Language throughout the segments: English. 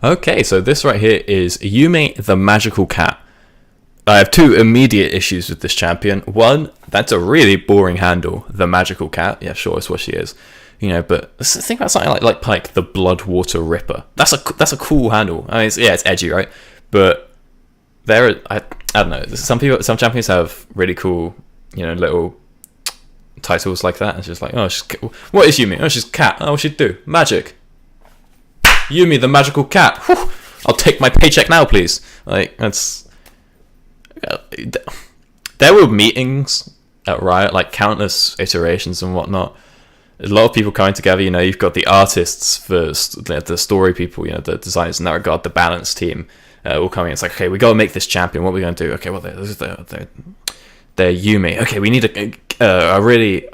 Okay, so this right here is Yuumi the Magical Cat. I have two immediate issues with this champion. One, that's a really boring handle. The Magical Cat. Yeah, sure, it's what she is. But think about something like Pike, the Bloodwater Ripper. That's a cool handle. I mean, it's edgy, right? But I don't know. Some champions have really cool, little titles like that. It's just like, what is Yuumi? Oh, she's a cat. Oh, what'd she do? Magic. Yuumi, the Magical Cat. Whew. I'll take my paycheck now, please. Like, that's... There were meetings at Riot, like countless iterations and whatnot. A lot of people coming together. You've got the artists first, the story people, the designers in that regard, the balance team, all coming. It's like, okay, we got to make this champion. What are we going to do? Okay, well, they're Yuumi. Okay, we need a really,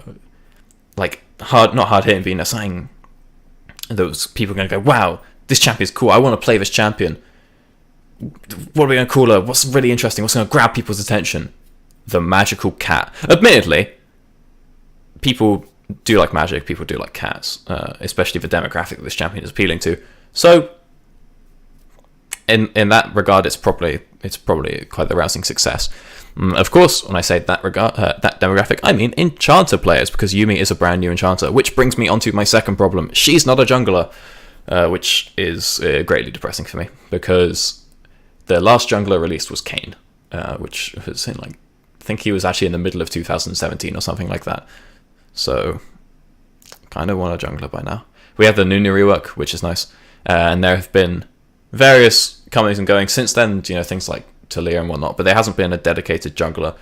like, not hard hitting, but something those people are going to go, wow, this champion's cool. I want to play this champion. What are we going to call her? What's really interesting? What's going to grab people's attention? The Magical Cat. Admittedly, people do like magic. People do like cats, especially the demographic that this champion is appealing to. So, in that regard, it's probably quite the rousing success. Of course, when I say that demographic, I mean Enchanter players, because Yuumi is a brand new Enchanter, which brings me onto my second problem. She's not a jungler, which is greatly depressing for me, because the last jungler released was Kayn, which was in, like, I think he was actually in the middle of 2017 or something like that. So, kind of want a jungler by now. We have the Nunu rework, which is nice, and there have been various comings and goings since then. Things like Talia and whatnot, but there hasn't been a dedicated jungler.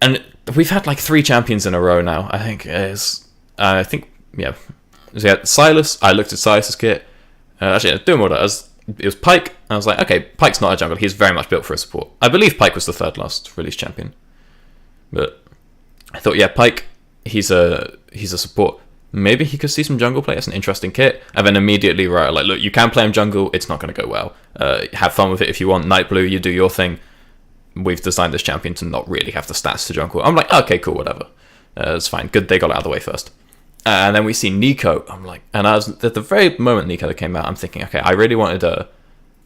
And we've had like 3 champions in a row now. I think yeah. So yeah, Silas. I looked at Silas's kit. Actually, doing what it was Pike. I was like, okay, Pike's not a jungler. He's very much built for a support. I believe Pike was the third last release champion, but I thought, yeah, Pike. He's a support. Maybe he could see some jungle play. It's an interesting kit. And then immediately, right, like, look, you can play him jungle. It's not going to go well. Have fun with it if you want. Night Blue, you do your thing. We've designed this champion to not really have the stats to jungle. I'm like, okay, cool, whatever. It's fine. Good, they got it out of the way first. And then we see Nico. I'm like, and I was at the very moment Nico came out, I'm thinking, okay, I really wanted a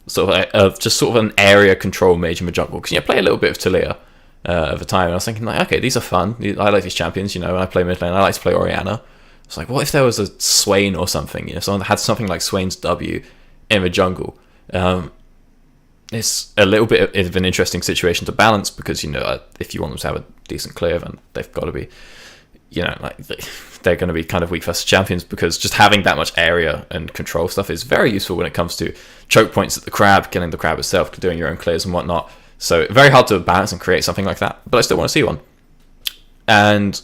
sort of an area control mage in the jungle, because play a little bit of Talia. At the time, and I was thinking, like, okay, these are fun. I like these champions, when I play mid lane, I like to play Orianna. It's like, what if there was a Swain or something, someone that had something like Swain's W in the jungle? It's a little bit of an interesting situation to balance, because, if you want them to have a decent clear, then they've got to be, like, they're going to be kind of weak versus champions, because just having that much area and control stuff is very useful when it comes to choke points at the crab, killing the crab itself, doing your own clears and whatnot. So very hard to balance and create something like that, but I still want to see one. And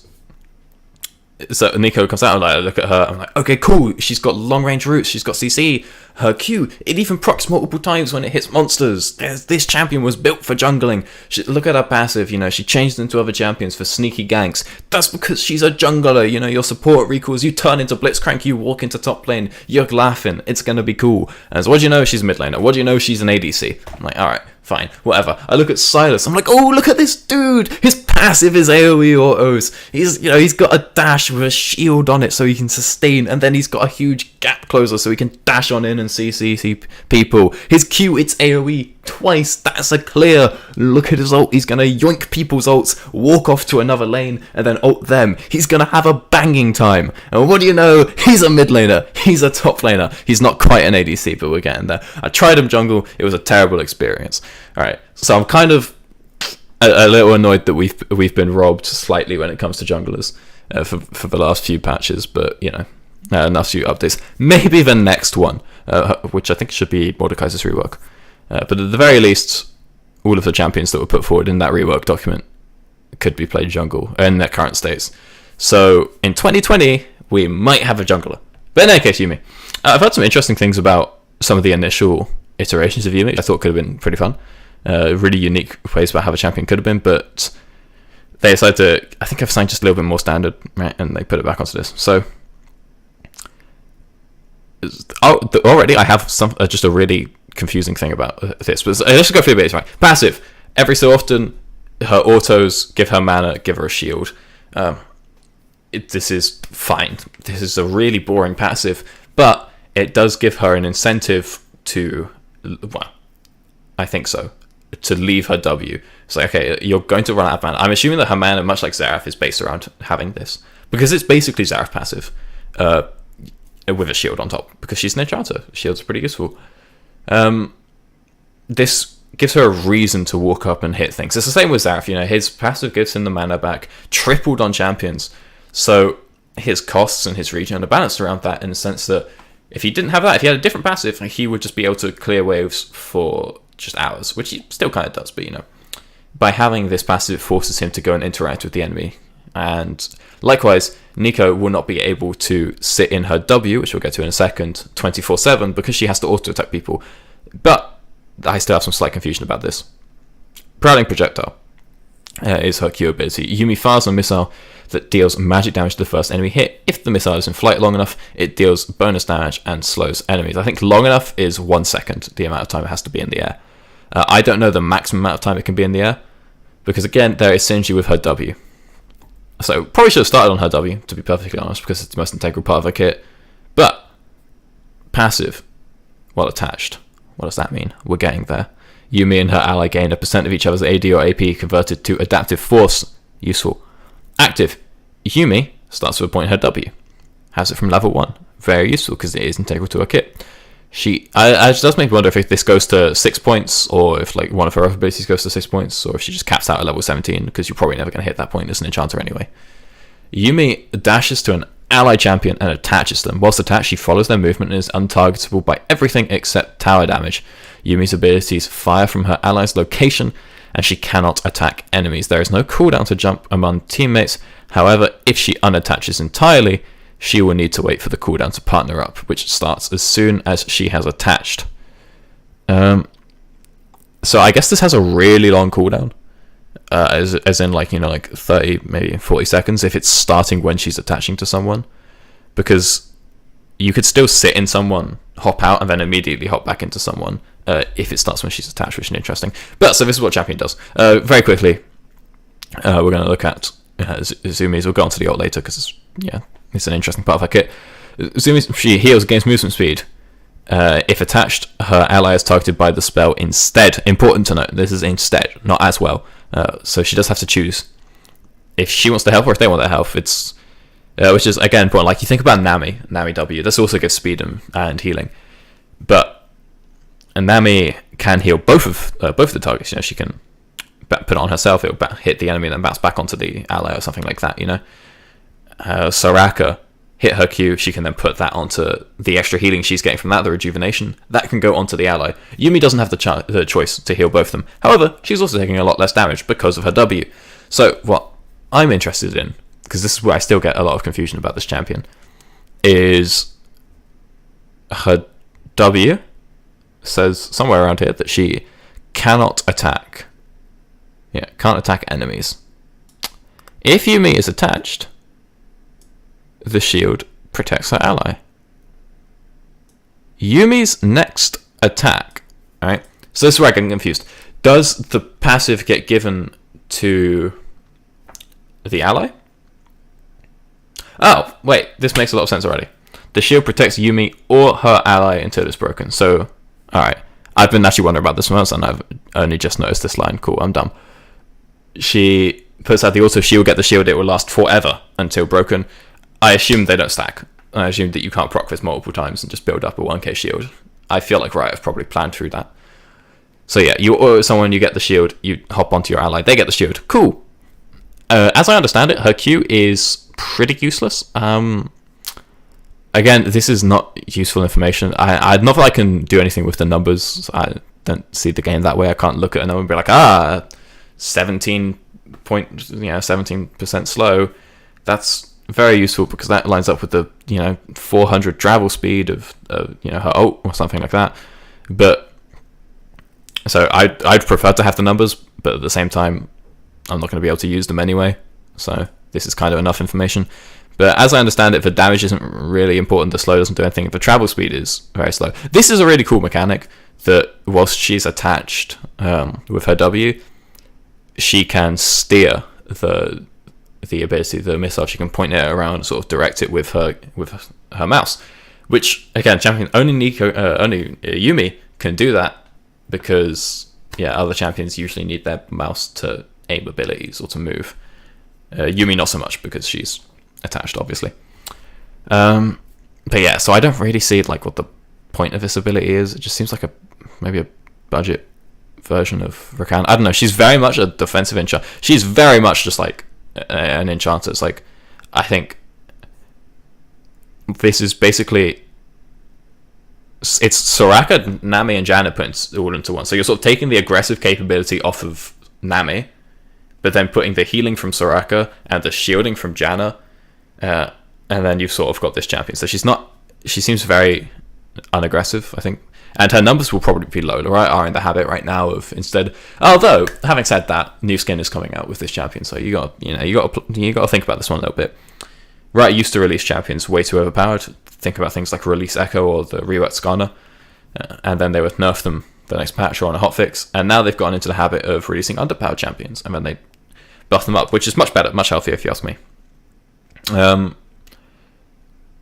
so Nico comes out, and I look at her, I'm like, okay, cool, she's got long range roots, she's got CC, her Q, it even procs multiple times when it hits monsters. This champion was built for jungling. Look at her passive, she changed into other champions for sneaky ganks. That's because she's a jungler, your support recalls, you turn into Blitzcrank, you walk into top lane, you're laughing, it's gonna be cool. And so what do you know, she's a mid laner, what do you know, she's an ADC. I'm like, alright, fine, whatever. I look at Silas, I'm like, oh, look at this dude, his passive is AoE autos. He's got a dash with a shield on it so he can sustain, and then he's got a huge gap closer so he can dash on in and CC people. His Q, it's AoE twice, that's a clear. Look at his ult, he's gonna yoink people's ults, walk off to another lane, and then ult them. He's gonna have a banging time. And what do you know, he's a mid laner, he's a top laner. He's not quite an ADC, but we're getting there. I tried him jungle, it was a terrible experience. Alright, so I'm kind of a little annoyed that we've been robbed slightly when it comes to junglers for the last few patches, but enough few updates. Maybe the next one, which I think should be Mordekaiser's rework. But at the very least, all of the champions that were put forward in that rework document could be played jungle in their current states. So in 2020, we might have a jungler. But in any case, Yuumi. I've heard some interesting things about some of the initial iterations of Yuumi. I thought could have been pretty fun. Really unique ways about how the champion could have been, but they decided to, I think I've signed just a little bit more standard, right, and they put it back onto this. So already I have just a really confusing thing about this, but let's go through the basics, right? Passive, every so often her autos give her mana, give her a shield. This is fine. This is a really boring passive, but it does give her an incentive to, well, I think so, to leave her W. It's like, okay, you're going to run out of mana. I'm assuming that her mana, much like Xerath, is based around having this, because it's basically Xerath passive with a shield on top, because she's an enchanter. Shields are pretty useful. This gives her a reason to walk up and hit things. It's the same with Xerath, you know, his passive gives him the mana back, tripled on champions, so his costs and his regen are balanced around that, in the sense that if he didn't have that, if he had a different passive, he would just be able to clear waves for just hours, which he still kind of does, but you know, by having this passive, it forces him to go and interact with the enemy. And likewise, Nico will not be able to sit in her W, which we'll get to in a second, 24/7, because she has to auto-attack people. But I still have some slight confusion about this. Prowling Projectile is her Q ability. Yuumi fires a missile that deals magic damage to the first enemy hit. If the missile is in flight long enough, it deals bonus damage and slows enemies. I think long enough is 1 second, the amount of time it has to be in the air. I don't know the maximum amount of time it can be in the air, because again, there is synergy with her W. So probably should have started on her W, to be perfectly honest, because it's the most integral part of her kit. But passive, while attached. What does that mean? We're getting there. Yuumi and her ally gain a percent of each other's AD or AP converted to adaptive force. Useful. Active. Yuumi starts with a point in her W. Has it from level 1. Very useful, because it is integral to her kit. It does make me wonder if this goes to 6 points, or if like one of her other abilities goes to 6 points, or if she just caps out at level 17, because you're probably never going to hit that point as an enchanter anyway. Yuumi dashes to an ally champion and attaches them. Whilst attached, she follows their movement and is untargetable by everything except tower damage. Yumi's abilities fire from her ally's location, and she cannot attack enemies. There is no cooldown to jump among teammates. However, if she unattaches entirely, she will need to wait for the cooldown to partner up, which starts as soon as she has attached. So I guess this has a really long cooldown, as in like, you know, like 30, maybe 40 seconds if it's starting when she's attaching to someone, because you could still sit in someone, hop out, and then immediately hop back into someone if it starts when she's attached, which is interesting. But so this is what champion does. Very quickly, we're going to look at Zoomies. We'll go on to the ult later, because it's an interesting part of her kit. Zoomies, she heals against movement speed. If attached, her ally is targeted by the spell instead. Important to note, this is instead, not as well. So she does have to choose if she wants to help or if they want their help. It's which is again important. Like you think about Nami W. This also gives speed and healing, but Nami can heal both of the targets. You know, she can put it on herself. It'll hit the enemy and then bounce back onto the ally or something like that. You know, Soraka hit her Q, she can then put that onto the extra healing she's getting from that, the rejuvenation. That can go onto the ally. Yuumi doesn't have the choice to heal both of them. However, she's also taking a lot less damage because of her W. So what I'm interested in, because this is where I still get a lot of confusion about this champion, is her W says somewhere around here that she cannot attack. Yeah, can't attack enemies. If Yuumi is attached, the shield protects her ally. Yumi's next attack, right? So this is where I get confused. Does the passive get given to the ally? Oh, wait, this makes a lot of sense already. The shield protects Yuumi or her ally until it's broken. So, alright. I've been actually wondering about this once, and I've only just noticed this line. Cool, I'm dumb. She puts out the auto shield, get the shield, it will last forever until broken. I assume they don't stack. I assume that you can't proc this multiple times and just build up a 1k shield. I feel like Riot have probably planned through that. So yeah, you auto someone, you get the shield, you hop onto your ally, they get the shield. Cool. As I understand it, her Q is pretty useless. Again, this is not useful information. I not that I can do anything with the numbers. I don't see the game that way. I can't look at a number and be like, 17% slow. That's very useful because that lines up with the 400 travel speed of her ult or something like that. But so I'd prefer to have the numbers, but at the same time I'm not going to be able to use them anyway, so this is kind of enough information. But as I understand it, the damage isn't really important, the slow doesn't do anything, the travel speed is very slow. This is a really cool mechanic that whilst she's attached with her W, she can steer the ability, the missile. She can point it around, sort of direct it with her mouse, which again, champion only Yuumi can do that because other champions usually need their mouse to aim abilities or to move. Yuumi not so much because she's attached, obviously. But yeah, so I don't really see like what the point of this ability is. It just seems like maybe a budget version of Rakan. I don't know. She's very much a defensive enchanter. She's very much just like an enchanter. It's like, I think this is basically, it's Soraka, Nami, and Janna put all into one. So you're sort of taking the aggressive capability off of Nami, but then putting the healing from Soraka and the shielding from Janna, and then you've sort of got this champion. So she seems very unaggressive, I think. And her numbers will probably be low, right? Are in the habit right now of instead. Although, having said that, new skin is coming out with this champion, so you got to think about this one a little bit. Riot used to release champions way too overpowered. Think about things like Release Echo or the reworked Skarner, and then they would nerf them the next patch or on a hotfix. And now they've gotten into the habit of releasing underpowered champions, and then they buff them up, which is much better, much healthier if you ask me.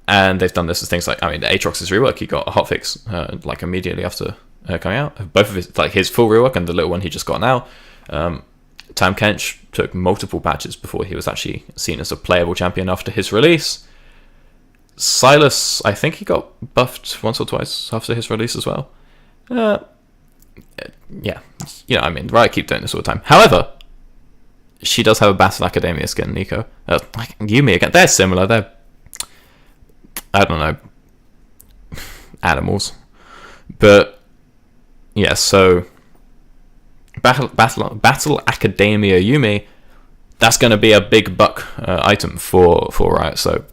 And they've done this with things like, the Aatrox's rework, he got a hotfix like immediately after coming out. Both of his, like his full rework and the little one he just got now. Tam Kench took multiple patches before he was actually seen as a playable champion after his release. Silas, I think he got buffed once or twice after his release as well. Riot keep doing this all the time. However, she does have a Battle Academia skin, Nico. Like Yuumi again, they're similar. They're, I don't know, animals. But yeah, so Battle Academia Yuumi, that's going to be a big buck item for Riot. So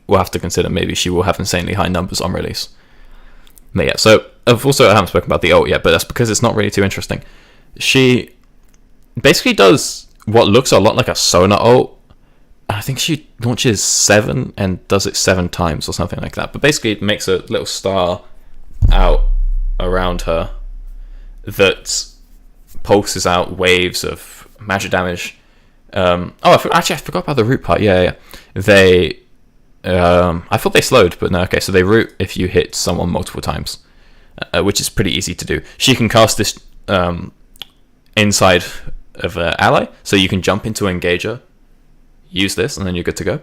we'll have to consider maybe she will have insanely high numbers on release. But yeah, so I haven't spoken about the ult yet, but that's because it's not really too interesting. She basically does what looks a lot like a Sona ult. I think she launches 7 and does it 7 times or something like that. But basically it makes a little star out around her that pulses out waves of magic damage. I forgot about the root part. Yeah. They, I thought they slowed, but no. Okay, so they root if you hit someone multiple times, which is pretty easy to do. She can cast this inside of an ally, so you can jump into Engager, use this, and then you're good to go.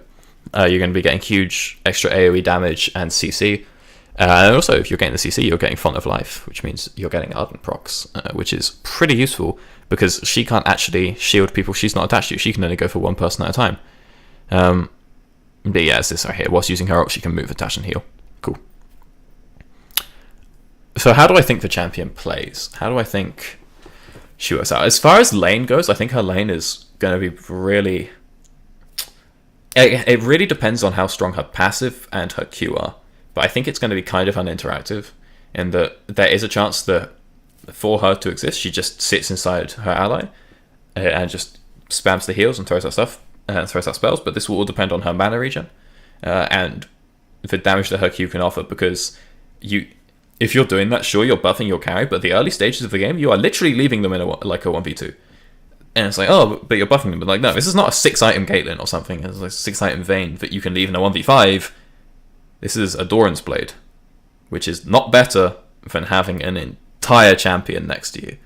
You're going to be getting huge extra AoE damage and CC. And also, if you're getting the CC, you're getting Font of Life, which means you're getting Ardent procs, which is pretty useful because she can't actually shield people she's not attached to. She can only go for one person at a time. But yeah, it's this right here. Whilst using her ult, she can move, attach, and heal. Cool. So how do I think the champion plays? How do I think she works out? As far as lane goes, I think her lane is going to be really... It really depends on how strong her passive and her Q are. But I think it's going to be kind of uninteractive in that there is a chance that for her to exist, she just sits inside her ally and just spams the heals and throws out stuff and throws out spells. But this will all depend on her mana regen and the damage that her Q can offer, because if you're doing that, sure, you're buffing your carry, but the early stages of the game, you are literally leaving them in a 1v2. And it's like, oh, but you're buffing them. But like, no, this is not a 6-item Caitlyn or something. It's like a 6-item Vayne that you can leave in a 1v5. This is a Doran's Blade, which is not better than having an entire champion next to you.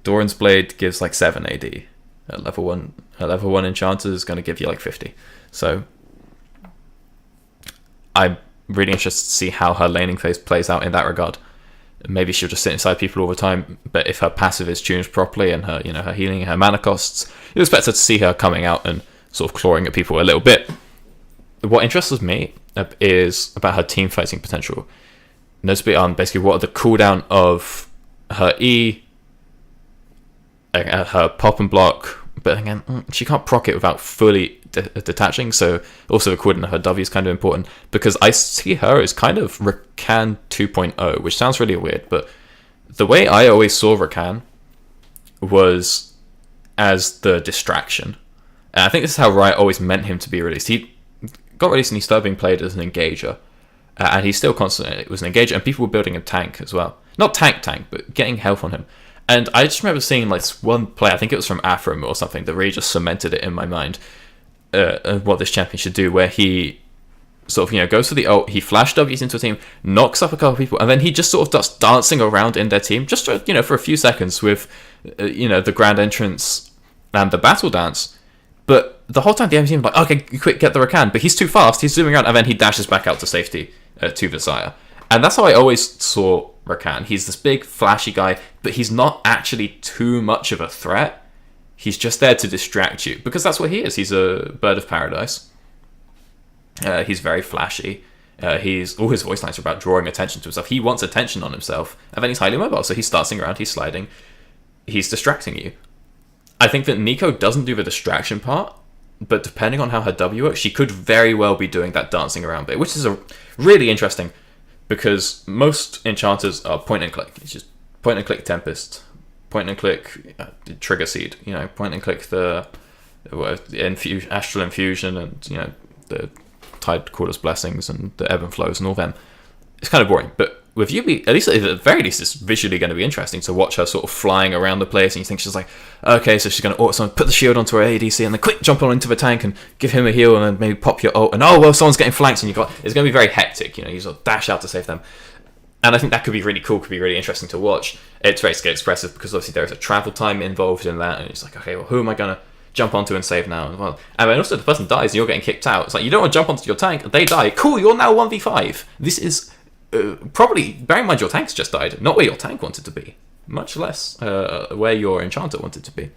Doran's Blade gives like 7 AD. A level 1 enchanter is going to give you like 50. So I'm really interested to see how her laning phase plays out in that regard. Maybe she'll just sit inside people all the time, but if her passive is tuned properly and her, her healing, her mana costs, you'd expect her to see her coming out and sort of clawing at people a little bit. What interests me is about her team fighting potential. Notably on basically what are the cooldown of her E, her pop and block, but again, she can't proc it without fully detaching, so also the cooldown of her W is kind of important, because I see her as kind of Rakan 2.0, which sounds really weird, but the way I always saw Rakan was as the distraction. And I think this is how Riot always meant him to be released. He got released and he started being played as an engager, and he still constantly was an engager, and people were building a tank as well. Not tank, but getting health on him. And I just remember seeing like one play, I think it was from Afram or something, that really just cemented it in my mind, what this champion should do, where he sort of, goes for the ult, he flash W's into a team, knocks up a couple of people, and then he just sort of starts dancing around in their team, just for a few seconds with, the grand entrance and the battle dance. But the whole time the enemy team like, okay, quick, get the Rakan. But he's too fast, he's zooming around, and then he dashes back out to safety to Visaya. And that's how I always saw Rakan. He's this big, flashy guy, but he's not actually too much of a threat. He's just there to distract you, because that's what he is. He's a bird of paradise. He's very flashy. All his voice lines are about drawing attention to himself. He wants attention on himself, and then he's highly mobile. So he's dancing around, he's sliding, he's distracting you. I think that Nico doesn't do the distraction part, but depending on how her W works, she could very well be doing that dancing around bit, which is a really interesting, because most enchanters are point and click. It's just point and click Tempest, point and click Trigger Seed, point and click the Astral Infusion, and the Tide Caller's Blessings and the Ebb and Flows and all them. It's kind of boring, but with Yuumi, at the very least, it's visually going to be interesting to watch her sort of flying around the place, and you think she's like, okay, so she's going to put the shield onto her ADC, and then quick jump on into the tank and give him a heal, and then maybe pop your ult, and someone's getting flanked, and it's going to be very hectic, you sort of dash out to save them. And I think that could be really cool, could be really interesting to watch. It's very skill expressive, because obviously there is a travel time involved in that, and it's like, okay, well, who am I going to jump onto and save now? And then also the person dies and you're getting kicked out. It's like, you don't want to jump onto your tank, they die, cool, you're now 1v5. This is probably, bearing in mind your tank's just died, not where your tank wanted to be, much less where your enchanter wanted to be.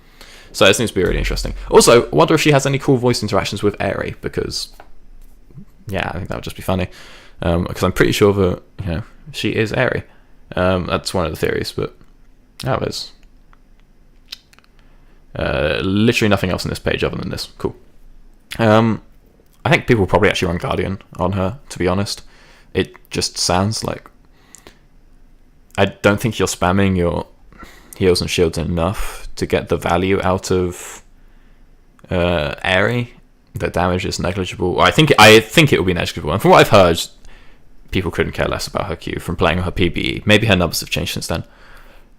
So it seems to be really interesting. Also, I wonder if she has any cool voice interactions with Aerie, because I think that would just be funny, because I'm pretty sure that she is Aerie. That's one of the theories, but there's literally nothing else on this page other than this. Cool. I think people will probably actually run Guardian on her, to be honest. It just sounds like, I don't think you're spamming your heals and shields enough to get the value out of Aerie. The damage is negligible. I think it will be negligible. And from what I've heard, people couldn't care less about her Q from playing her PBE. Maybe her numbers have changed since then.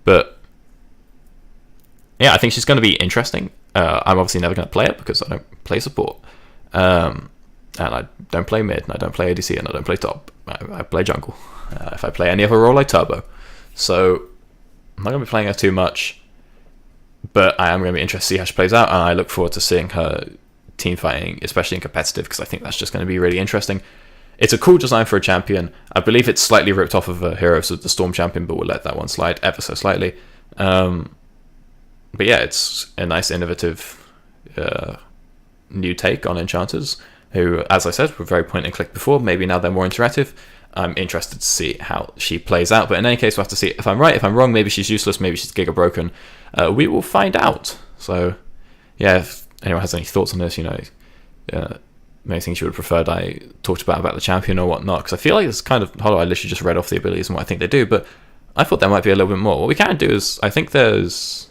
But I think she's going to be interesting. I'm obviously never going to play it because I don't play support. And I don't play mid, and I don't play ADC, and I don't play top. I play jungle. If I play any other role, I turbo. So I'm not going to be playing her too much, but I am going to be interested to see how she plays out, and I look forward to seeing her team fighting, especially in competitive, because I think that's just going to be really interesting. It's a cool design for a champion. I believe it's slightly ripped off of Heroes of the Storm champion, but we'll let that one slide ever so slightly. But it's a nice, innovative new take on enchanters, who, as I said, were very point and click before. Maybe now they're more interactive. I'm interested to see how she plays out. But in any case, we'll have to see if I'm right, if I'm wrong. Maybe she's useless. Maybe she's Giga broken. We will find out. So, if anyone has any thoughts on this, many things you would have preferred I talked about the champion or whatnot. Because I feel like it's kind of hollow. I literally just read off the abilities and what I think they do. But I thought there might be a little bit more. What we can do is, I think there's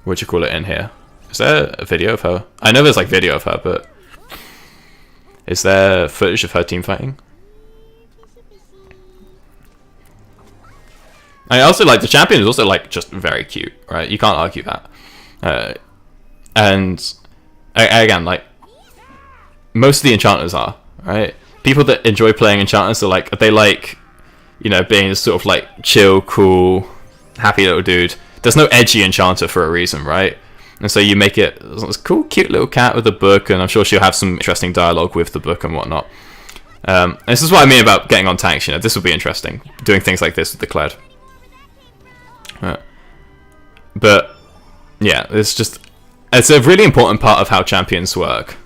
what'd you call it in here? Is there a video of her? I know there's video of her, but is there footage of her team fighting? I also the champion is also just very cute, right? You can't argue that. And again, most of the enchanters are, right? People that enjoy playing enchanters are being this sort of chill, cool, happy little dude. There's no edgy enchanter for a reason, right? And so you make it this cool, cute little cat with a book, and I'm sure she'll have some interesting dialogue with the book and whatnot. And this is what I mean about getting on tanks. This will be interesting, doing things like this with the Kled. But it's a really important part of how champions work.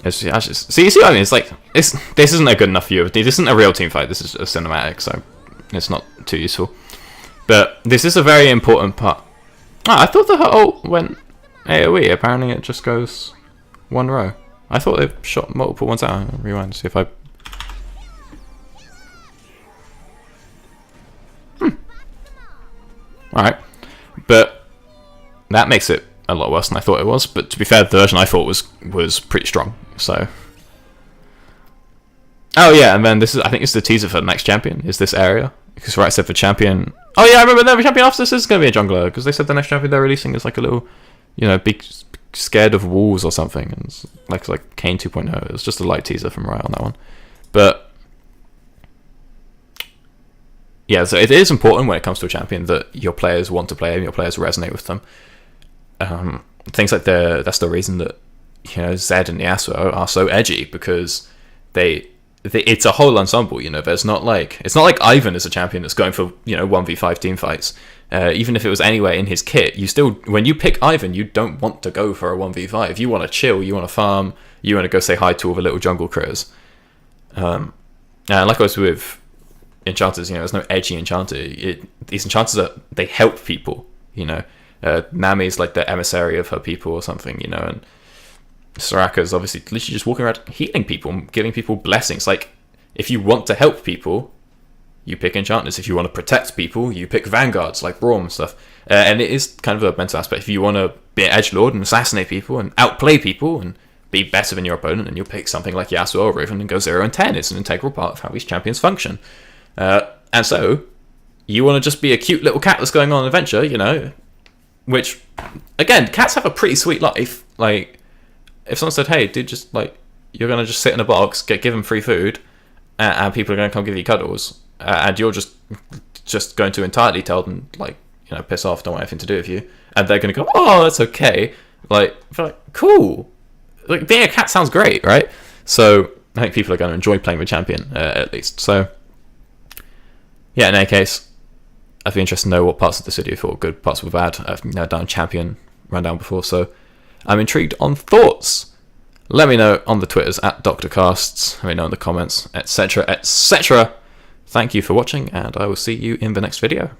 See, you see what I mean? This isn't a good enough view. This isn't a real team fight. This is a cinematic, so it's not too useful. But this is a very important part. I thought that her ult went AoE. Apparently it just goes one row. I thought they shot multiple ones out. I'll rewind to see if I... Alright. But that makes it a lot worse than I thought it was. But to be fair, the version I thought was pretty strong. So... Oh yeah, and then I think it's the teaser for the next champion, is this area. Because I said for champion... Oh yeah, I remember the champion after this is going to be a jungler, because they said the next champion they're releasing is a little, big scared of walls or something, and it's like Kane 2.0. It was just a light teaser from Riot on that one, but yeah, so it is important when it comes to a champion that your players want to play him, your players resonate with them. Things like that's the reason that, you know, Zed and Yasuo are so edgy, because it's a whole ensemble. You know, it's not like Ivan is a champion that's going for, you know, 1v5 team fights. Even if it was anywhere in his kit, you still, when you pick Ivan, you don't want to go for a 1v5. You want to chill, you want to farm, you want to go say hi to all the little jungle critters. And likewise with enchanters, you know, there's no edgy enchanter. These enchanters they help people, you know. Nami's like the emissary of her people or something, you know, and Soraka's obviously literally just walking around healing people and giving people blessings. Like, if you want to help people, you pick enchanters. If you want to protect people, you pick vanguards like Braum and stuff. And it is kind of a mental aspect. If you want to be an edgelord and assassinate people and outplay people and be better than your opponent, and you'll pick something like Yasuo or Riven and go 0 and 10. It's an integral part of how these champions function. And so, you want to just be a cute little cat that's going on an adventure, you know, which, again, cats have a pretty sweet life. Like, if someone said, hey, dude, just, like, you're going to just sit in a box, give them free food, and people are going to come give you cuddles, and you're just going to entirely tell them, like, you know, piss off, don't want anything to do with you, and they're going to go, oh, that's okay. Like, cool. Like, being a cat sounds great, right? So, I think people are going to enjoy playing the champion, at least. So, yeah, in any case, I'd be interested to know what parts of this video you thought were good, parts were bad. I've now done champion rundown before, so I'm intrigued on thoughts. Let me know on the Twitters at DocDacasts. Let me know in the comments, etc., etc. Thank you for watching, and I will see you in the next video.